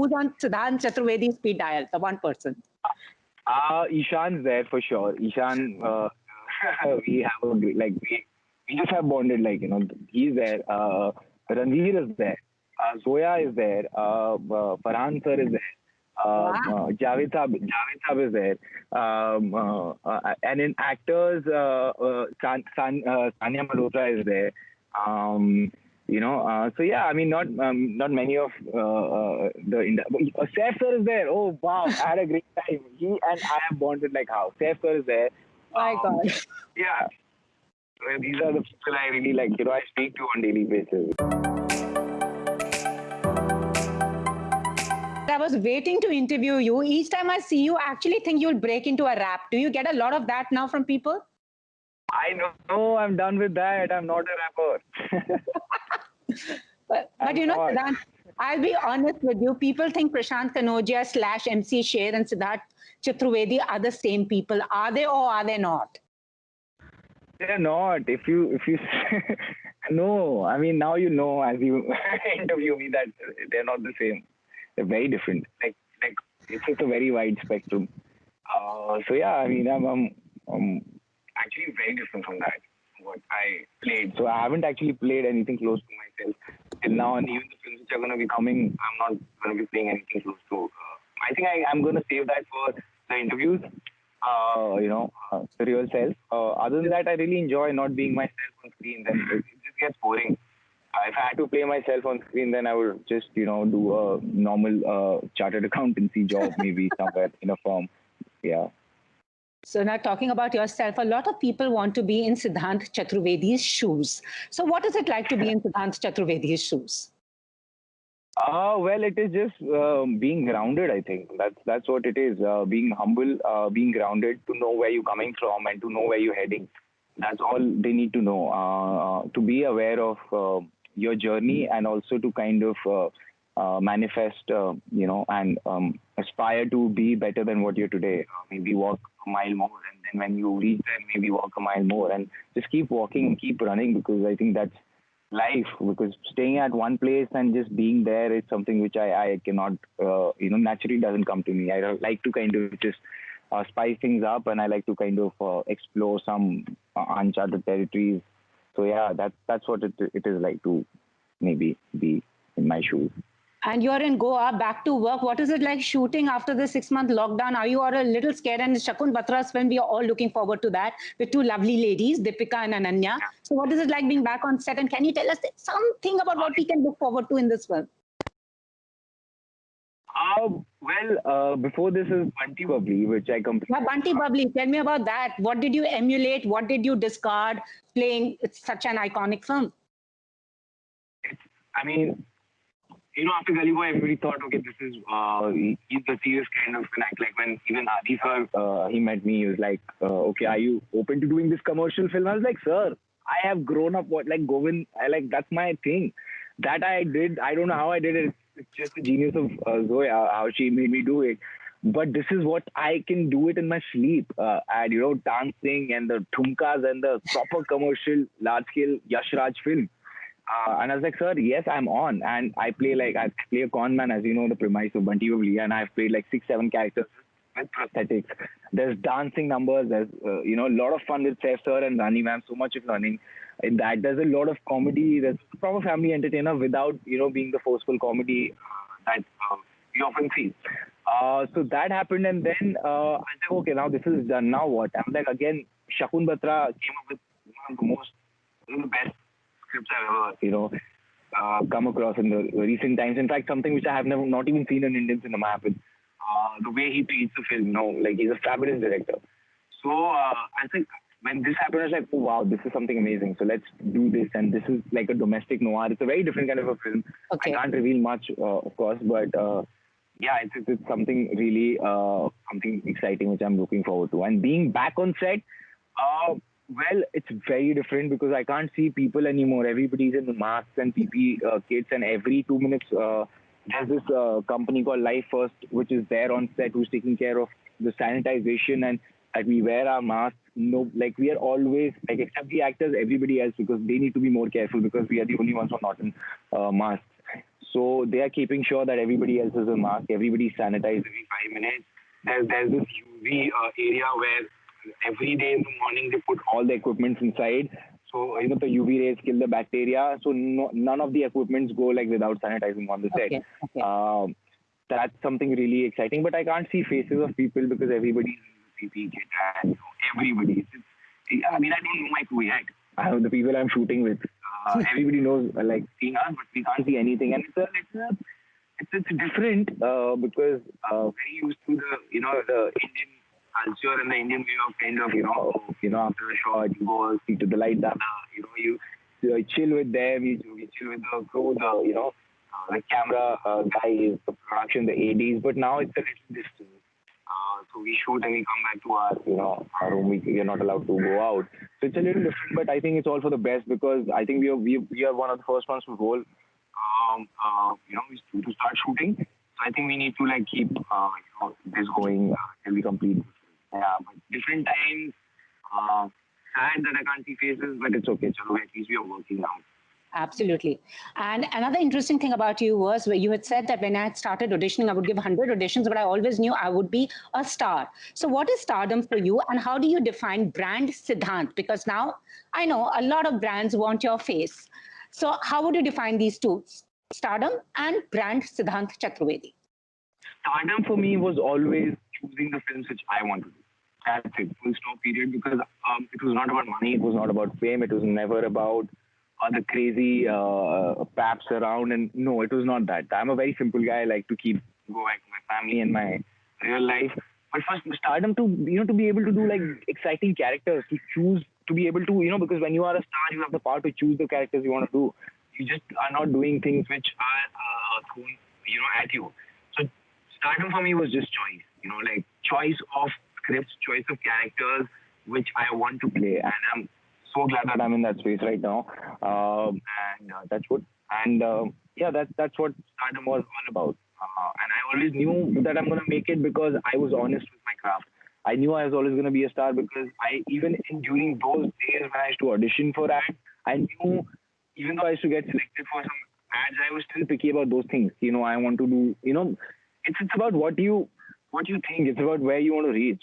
Who's on Siddhant Chatruvedi speed dial? The one person. Ishan's there for sure. Ishan, we have we just have bonded, he's there. Ranveer is there. Zoya is there. Farhan sir is there. Javed Sab is there. And in actors, Sanya Malhotra is there. So yeah, I mean, not many of Sher sir is there. Oh wow, I had a great time. He and I have bonded like how. Sher sir is there. My God. Yeah. These are the people I really like. I speak to on daily basis. I was waiting to interview you. Each time I see you, I actually think you'll break into a rap. Do you get a lot of that now from people? I know. I'm done with that. I'm not a rapper. but Siddhant, I'll be honest with you. People think Prashant Kanojia / MC Sher and Siddhant Chatruvedi are the same people. Are they or are they not? They're not. If you no, I mean, now you know as you interview me that they're not the same. They're very different. Like it's just a very wide spectrum. So yeah, I mean, I'm actually very different from that. What I played. So I haven't actually played anything close to myself till now, and even the films which are going to be coming, I'm not going to be playing anything close to. I think I'm going to save that for the interviews. The real self. Other than that, I really enjoy not being myself on screen. Then it just gets boring. If I had to play myself on screen, then I would just, do a normal chartered accountancy job, maybe somewhere in a firm. Yeah. So now talking about yourself, a lot of people want to be in Siddhant Chatruvedi's shoes. So what is it like to be in Siddhant Chatruvedi's shoes? Well, it is just being grounded, I think. That's what it is. Being humble, being grounded, to know where you're coming from and to know where you're heading. That's all they need to know. To be aware of your journey and also to kind of manifest, and aspire to be better than what you're today. Maybe walk a mile more, and then when you reach there, maybe walk a mile more, and just keep walking and keep running, because I think that's life. Because staying at one place and just being there is something which I cannot, naturally doesn't come to me. I like to kind of just spice things up, and I like to kind of explore some uncharted territories. So yeah, that's what it is like to maybe be in my shoes. And you're in Goa, back to work. What is it like shooting after the 6-month lockdown? Are you all a little scared? And Shakun Batras film, we are all looking forward to that with two lovely ladies, Deepika and Ananya. So what is it like being back on set? And can you tell us something about what we can look forward to in this film? Before this is Bunty Babli, which I completed. Yeah, Bunty Babli, tell me about that. What did you emulate? What did you discard playing such an iconic film? After Gully Boy, everybody thought, okay, this is, he's the serious kind of an act. Like when even Adi sir, he met me, he was like, okay, are you open to doing this commercial film? I was like, sir, I have grown up, Govind, that's my thing. That I did, I don't know how I did it. It's just the genius of Zoya, how she made me do it. But this is what I can do it in my sleep. And, dancing and the thumkas and the proper commercial, large-scale Yash Raj film. And I was like, sir, yes, I'm on. And I play a con man, as you know, the premise of Bunty Babli. And I've played 6-7 characters with prosthetics. There's dancing numbers. There's, a lot of fun with Sher sir and Rani ma'am. So much of learning in that. There's a lot of comedy. There's a proper family entertainer without, being the forceful comedy that you often see. So that happened. And then I was like, okay, now this is done. Now what? I'm like, again, Shakun Batra came up with one of the best scripts I've ever, come across in the recent times. In fact, something which I have not even seen in Indian cinema happen. The way he treats the film, he's a fabulous director. So I think when this happened, I was like, oh wow, this is something amazing. So let's do this. And this is like a domestic noir. It's a very different kind of a film. Okay. I can't reveal much, of course, but yeah, it's something really something exciting which I'm looking forward to. And being back on set, well, it's very different because I can't see people anymore. Everybody's in the masks and PP kits, and every 2 minutes there's this company called Life First, which is there on set, who's taking care of the sanitization and that we wear our masks. We are always, except the actors, everybody else, because they need to be more careful because we are the only ones who are not in masks. So they are keeping sure that everybody else is a mask, everybody sanitized every 5 minutes. There's this UV area where every day in the morning they put all the equipments inside. So, the UV rays kill the bacteria. So none of the equipments go like without sanitizing on the set. Okay. Okay. That's something really exciting. But I can't see faces of people because everybody's in the CP kit and everybody. I mean, I don't know my crew yet. The people I'm shooting with. Everybody knows, like, seeing us, but we can't see anything. And it's different because very used to the Indian culture and the Indian way of kind of, after a shot, you go speak to the light dana, you chill with them, you chill with the crew, the camera guys, the production, the ADs, but now it's a little distant. So we shoot and we come back to our room. We are not allowed to go out. So it's a little different, but I think it's all for the best because I think we are one of the first ones to roll, to start shooting. So I think we need to like keep this going till we complete. Yeah, but different times. Sad that I can't see faces, but it's okay. Chalo, at least we are working now. Absolutely. And another interesting thing about you was where you had said that when I had started auditioning, I would give 100 auditions, but I always knew I would be a star. So what is stardom for you and how do you define brand Siddhant? Because now I know a lot of brands want your face. So how would you define these two, stardom and brand Siddhant Chatruvedi? Stardom for me was always choosing the films which I wanted to do. That's it, full stop period, because it was not about money, it was not about fame, it was never about the crazy paps around, and no, it was not that. I'm a very simple guy. I like to go back to my family and my real life. But first, stardom to be able to do like exciting characters, to choose, to be able to because when you are a star, you have the power to choose the characters you want to do. You just are not doing things which are thrown at you. So stardom for me was just choice. Like choice of scripts, choice of characters which I want to play, and I'm so glad that I'm in that space right now, and that's what. And that's what stardom was all about. And I always knew that I'm gonna make it because I was honest with my craft. I knew I was always gonna be a star because during those days when I used to audition for ads, I knew even though I used to get selected for some ads, I was still picky about those things. I want to do. It's about what you think. It's about where you want to reach.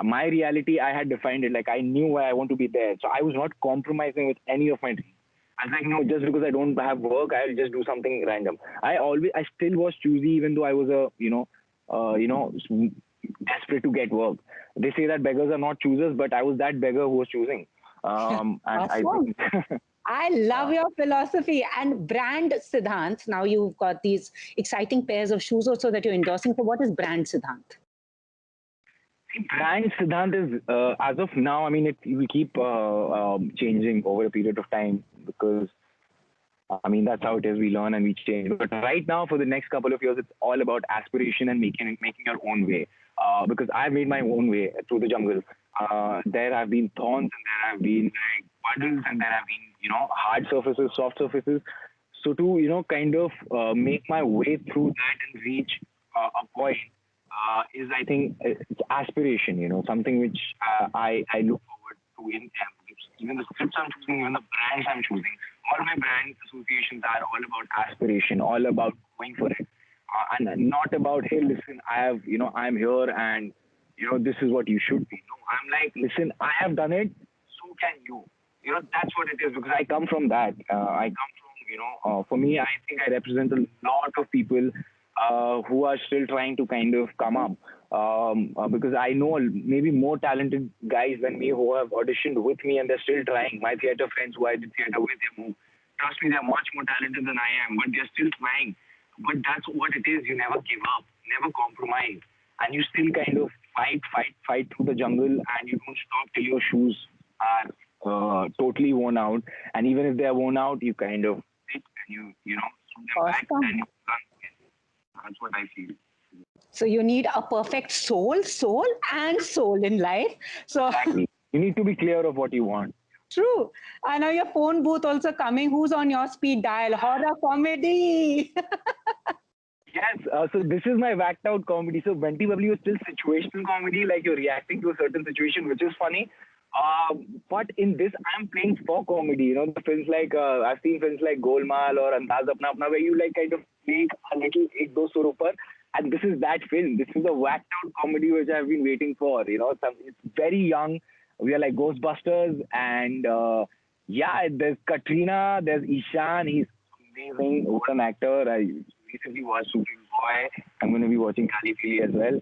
My reality, I had defined it. Like I knew where I want to be there. So I was not compromising with any of my dreams. I was like, no, just because I don't have work, I'll just do something random. I still was choosy, even though I was desperate to get work. They say that beggars are not choosers, but I was that beggar who was choosing. And awesome. I love your philosophy. And brand Siddhant, now you've got these exciting pairs of shoes also that you're endorsing. So what is brand Siddhant? Brand Siddhant is, as of now, I mean, it will keep changing over a period of time because, that's how it is. We learn and we change. But right now, for the next couple of years, it's all about aspiration and making your own way. Because I've made my own way through the jungle. There have been thorns and there have been like puddles and there have been hard surfaces, soft surfaces. So to kind of make my way through that and reach a point is, I think, it's aspiration. Something which I look forward to in even the scripts I'm choosing, even the brands I'm choosing. All my brand associations are all about aspiration, all about going for it, and not about, hey, listen, I'm here and this is what you should be. No, I'm like, listen, I have done it, so can you. That's what it is, because I come from that. I come from, for me, I think I represent a lot of people who are still trying to kind of come up. Because I know maybe more talented guys than me who have auditioned with me and they're still trying. My theatre friends who I did theatre with, trust me, they're much more talented than I am, but they're still trying. But that's what it is. You never give up, never compromise. And you still kind of fight through the jungle, and you don't stop till your shoes are totally worn out. And even if they're worn out, you kind of sit and you put them back and you run again. That's what I feel. So you need a perfect soul in life. So exactly. You need to be clear of what you want. True. I know your phone booth also coming. Who's on your speed dial? Horror comedy. Yes, so this is my whacked out comedy. So Bunty Babli was still situational comedy, like you're reacting to a certain situation, which is funny. But in this, I'm playing for comedy. You know, the films like I've seen films like Golmaal or Andaz Apna Apna, where you like kind of make a little ek do sur upar, and this is that film. This is a whacked out comedy which I've been waiting for. You know, it's very young. We are like Ghostbusters, and yeah, there's Katrina, there's Ishan. He's amazing. What an actor! I recently watched Super Boy. I'm going to be watching Kali Pili as well,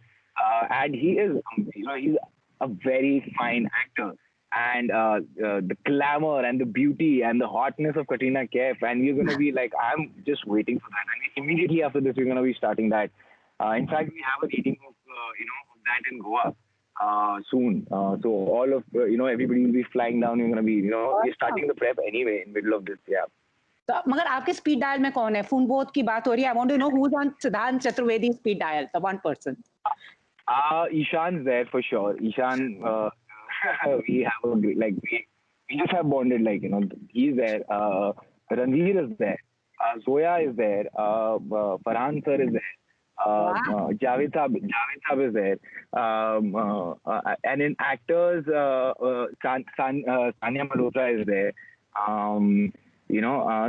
and he is, you know, he's a very fine actor. And the glamour and the beauty and the hotness of KatrinaKaif, and we're going to be like, I'm just waiting for that. And immediately after this, we're going to be starting that. In fact, we have a meeting of of that in Goa soon. So all of everybody will be flying down. We're going to be we're starting the prep anyway in middle of this. Yeah. तो मगर आपके speed dial में कौन है? Phone both की बात हो रही है. I want to know who is on Siddhant Chaturvedi speed dial, the one person. Ishan's there for sure. Ishan, we have we just have bonded, he's there. Ranveer is there. Zoya is there. Farhan sir is there. Javed Saab is there. And in actors, Sanya Malhotra is there.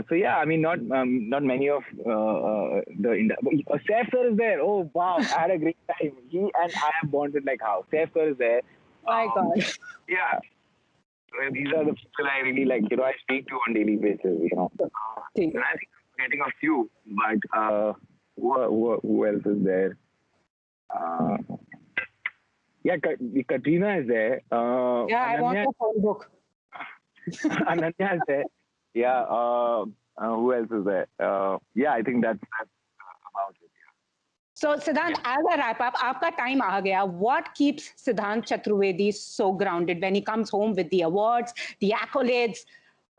So yeah, I mean, not many of Sher sir is there. Oh wow, I had a great time. He and I have bonded like how. Sher sir is there. My God. Yeah, these are the people I really like. I speak to on daily basis. And I think I'm getting a few, but who else is there? Yeah, Katrina is there. Yeah, Ananya, I want a phone book. Ananya is there. Yeah, who else is there? Yeah, I think that's about it. Yeah. So, Siddhant, as a wrap up, aapka time aa gaya. What keeps Siddhant Chatruvedi so grounded when he comes home with the awards, the accolades,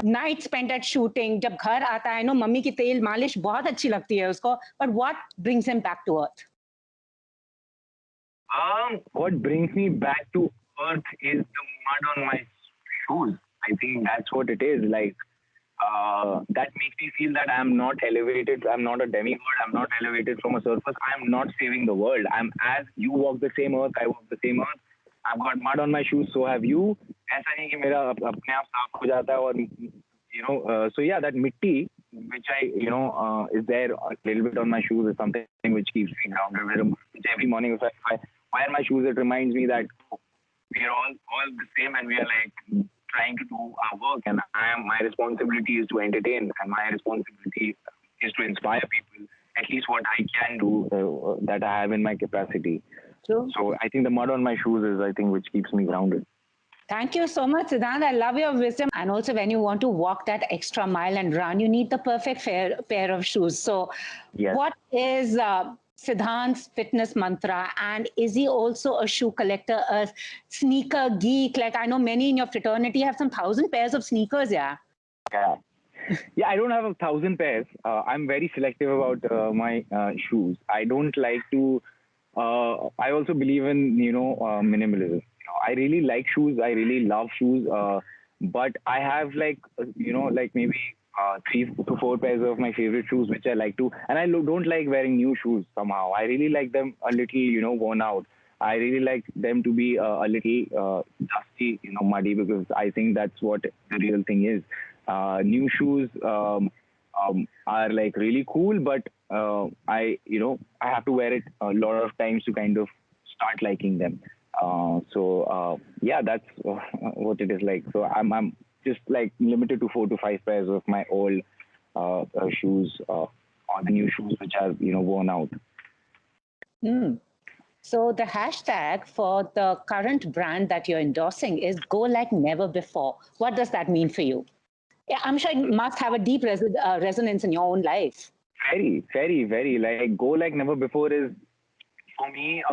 night spent at shooting? जब घर आता है, mummy की तेल मालिश बहुत अच्छी लगती है उसको. But what brings him back to earth? What brings me back to earth is the mud on my shoes. I think that's what it is. That makes me feel that I'm not elevated. I'm not a demigod. I'm not elevated from a surface. I'm not saving the world. I'm as you walk the same earth, I walk the same earth. I've got mud on my shoes, so have you. ऐसा नहीं कि मेरा अपने आप साफ हो जाता है और so yeah, that mitti which I is there a little bit on my shoes is something which keeps me grounded. Which every morning if I wear my shoes, it reminds me that we are all the same and we are like trying to do our work, and my responsibility is to entertain, and my responsibility is to inspire people, at least what I can do that I have in my capacity. True. So I think the mud on my shoes is, I think, which keeps me grounded. Thank you so much, Siddhant. I love your wisdom. And also, when you want to walk that extra mile and run, you need the perfect pair of shoes. So yes. What is Siddhant's fitness mantra, and is he also a shoe collector, a sneaker geek? Like, I know many in your fraternity have some 1,000 pairs of sneakers. Yeah, I don't have 1,000 pairs. I'm very selective about my shoes. I don't like to I also believe in minimalism. I really like shoes. I really love shoes, but I have like maybe 3 to 4 pairs of my favorite shoes, which I like to, and I don't like wearing new shoes somehow. I really like them a little, worn out. I really like them to be a little dusty, muddy, because I think that's what the real thing is. New shoes are like really cool, but I have to wear it a lot of times to kind of start liking them. Yeah, that's what it is like. So I'm just like limited to 4 to 5 pairs of my old shoes or the new shoes which are worn out. So the hashtag for the current brand that you're endorsing is "Go Like Never Before." What does that mean for you? Yeah, I'm sure it must have a deep resonance in your own life. Very, very, very. Like "Go Like Never Before" is, for me,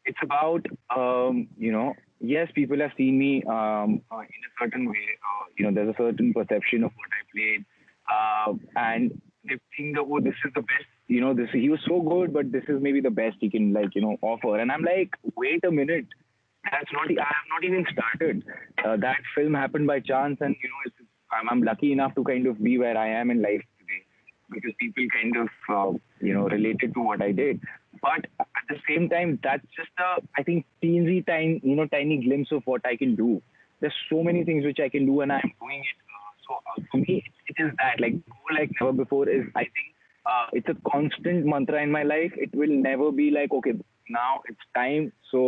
it's about yes, people have seen me in a certain way. There's a certain perception of what I played, and they think that, oh, this is the best. He was so good, but this is maybe the best he can offer. And I'm like, wait a minute, I have not even started. That film happened by chance, and I'm lucky enough to kind of be where I am in life today because people kind of related to what I did. But at the same time, that's just I think tiny glimpse of what I can do. there's so many things which I can do, and I'm doing it. For me, it is that like go like never before is, I think, it's a constant mantra in my life. It will never be like, okay, now it's time, so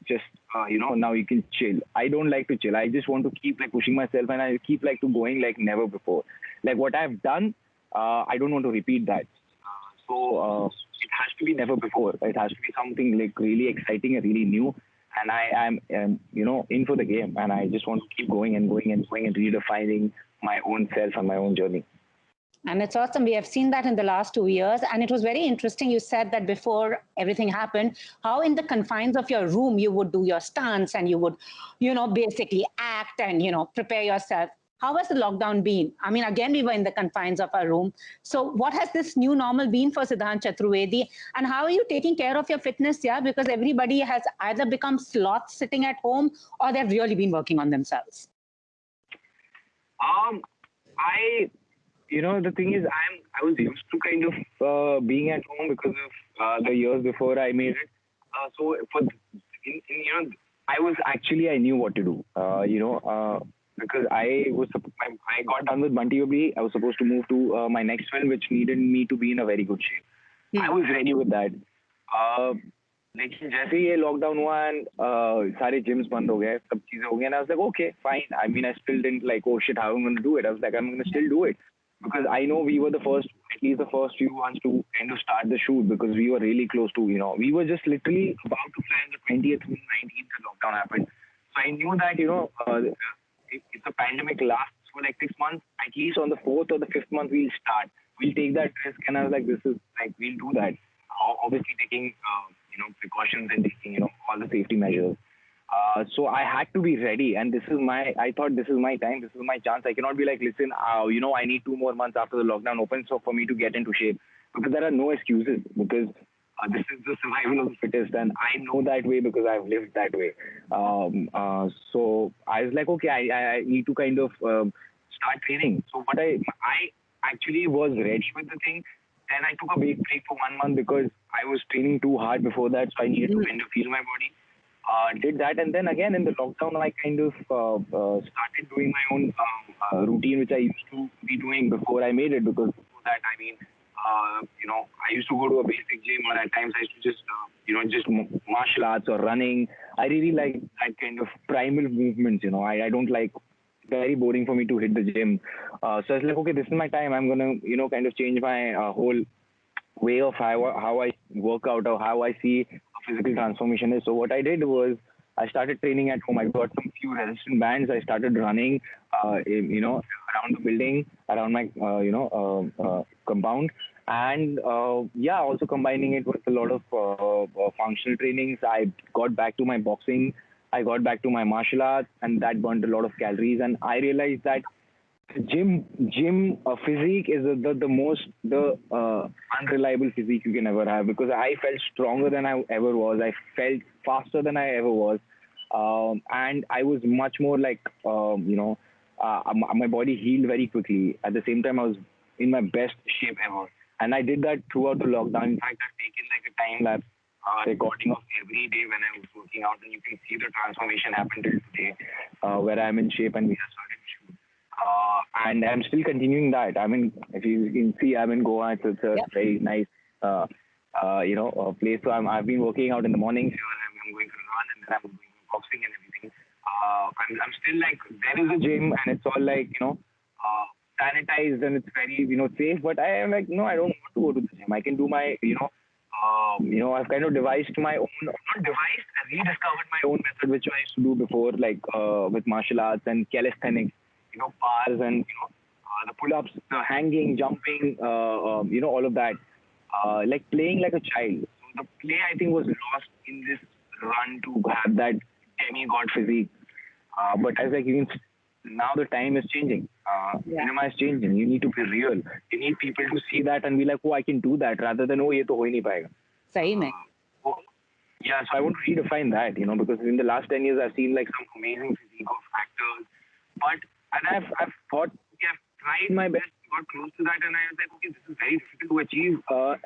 just now you can chill. I don't like to chill. I just want to keep like pushing myself, and I keep like to going like never before. Like what I've done, I don't want to repeat that. It has to be never before. It has to be something like really exciting and really new. And I am, in for the game. And I just want to keep going and going and going and redefining my own self and my own journey. And it's awesome. We have seen that in the last 2 years. And it was very interesting. You said that before everything happened, how in the confines of your room, you would do your stunts and you would, basically act and, prepare yourself. How has the lockdown been? I mean, again, we were in the confines of our room. So what has this new normal been for Siddhant Chatruvedi? And how are you taking care of your fitness? Yeah, because everybody has either become sloths sitting at home or they've really been working on themselves. The thing is, I was used to kind of being at home because of the years before I made it. I knew what to do. Because I got done with Bunty Babli. I was supposed to move to my next film, which needed me to be in a very good shape. Yeah. I was ready with that. लेकिन जैसे ही ये lockdown हुआ and सारे gyms बंद हो गए, सब चीजें हो गई, and I was like, okay, fine. I mean, I still didn't like, oh shit, how am I going to do it? I was like, I'm going to still do it. Because I know we were at least the first few ones to kind of start the shoot, because we were really close to, we were just literally about to fly on the 20th and 19th, the lockdown happened. So I knew that, if the pandemic lasts for like 6 months, at least on the 4th or the 5th month, we'll start. We'll take that risk. And I was like, we'll do that. Obviously taking, precautions and taking, all the safety measures. So I had to be ready. And I thought this is my time. This is my chance. I cannot be like, listen, I need 2 more months after the lockdown opens so for me to get into shape. Because there are no excuses. Because this is the survival of the fittest, and I know that way because I've lived that way. So I was like, okay, I need to kind of start training. So what I actually was ready with the thing, and I took a big break for 1 month because I was training too hard before that, so I needed to kind of feel my body. Did that, and then again in the lockdown, I kind of started doing my own routine, which I used to be doing before I made it. Because before that, I mean, I used to go to a basic gym, or at times I used to just martial arts or running. I really like that kind of primal movements. I don't like, very boring for me to hit the gym. So I was like, okay, this is my time. I'm gonna, kind of change my whole way of how I work out or how I see a physical transformation is. So what I did was I started training at home. I got some few resistance bands. I started running, around the building, around my, compound. And also combining it with a lot of functional trainings. I got back to my boxing. I got back to my martial arts, and that burned a lot of calories. And I realized that gym physique is the most unreliable physique you can ever have, because I felt stronger than I ever was. I felt faster than I ever was. And I was much more like, my body healed very quickly. At the same time, I was in my best shape ever. And I did that throughout the lockdown. In fact, I've taken like a time-lapse recording of every day when I was working out, and you can see the transformation happen till today, where I'm in shape and we have started to shoot. And I'm still continuing that. I mean, if you can see, I'm in Goa. It's a very nice, place. So I've been working out in the mornings. I'm going to run, and then I'm doing boxing and everything. I'm still like, there is a gym, and it's all like, sanitized, and it's very, safe. But I am like, no, I don't want to go to the gym. I can do my, I've kind of devised my own, not devised, I rediscovered my own method, which I used to do before, like with martial arts and calisthenics, bars and, the pull-ups, the hanging, jumping, all of that, like playing like a child. So the play, I think, was lost in this run to have that demigod physique. But I was like, now the time is changing. Cinema is changing. You need to be real. You need people to see that and be like, oh, I can do that, rather than, oh, ye to ho hi nahi payega. Sahi mein. Yeah, so I want to redefine that, because in the last 10 years, I've seen like some amazing physique of actors. And I've thought, okay, I've tried my best, got close to that, and I was like, okay, this is very difficult to achieve,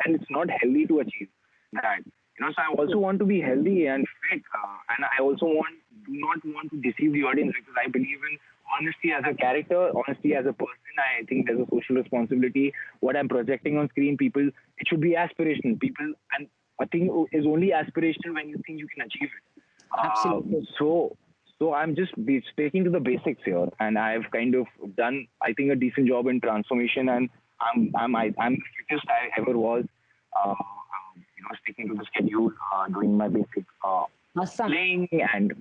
and it's not healthy to achieve that. So I also want to be healthy and fit, and I also want do not want to deceive the audience, because I believe in honesty as a character, honesty as a person. I think there's a social responsibility. What I'm projecting on screen, people, it should be aspirational. People, and a thing is only aspirational when you think you can achieve it. Absolutely. So I'm just sticking to the basics here, and I've kind of done, I think, a decent job in transformation, and I'm the fittest I ever was. Sticking to the schedule, doing my basic Awesome. playing, and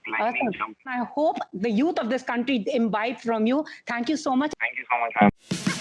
climbing, Awesome. jumping. I hope the youth of this country imbibe from you. Thank you so much. Thank you so much, ma'am.